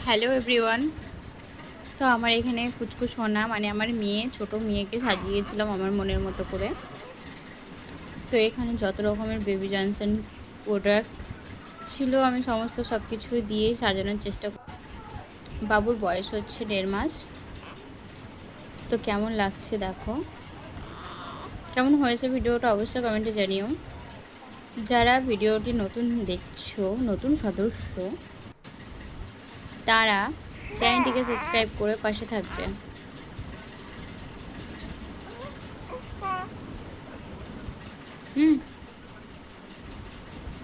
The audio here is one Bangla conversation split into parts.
Hello everyone. তো আমার এখানে কুচকু সোনা মানে আমার মেয়ে, ছোট মেয়েকে সাজিয়েছিলাম আমার মনের মতো করে। তো এখানে যত রকমের বেবি জনসন প্রোডাক্ট ছিল আমি সমস্ত সব কিছু দিয়ে সাজানোর চেষ্টা করি। বাবুর বয়স হচ্ছে 1.5 মাস। তো কেমন লাগছে দেখো, কেমন হয়েছে ভিডিওটা অবশ্যই কমেন্টে জানিও। যারা ভিডিওটি নতুন দেখছো, নতুন সদস্য, তারা চ্যানেলটিকে সাবস্ক্রাইব করে পাশে থাকবে।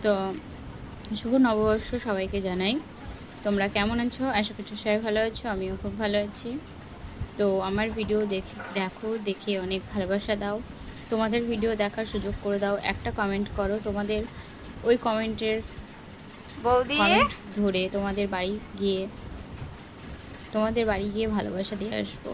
তো শুভ নববর্ষ সবাইকে জানাই। তোমরা কেমন আছো? আশা করছি সবাই ভালো আছো, আমিও খুব ভালো আছি। তো আমার ভিডিও দেখো, দেখে অনেক ভালোবাসা দাও। তোমাদের ভিডিও দেখার সুযোগ করে দাও, একটা কমেন্ট করো। তোমাদের ওই বৌদি কমেন্ট ধরে তোমাদের বাড়ি গিয়ে ভালোবাসা দিয়ে আসবো।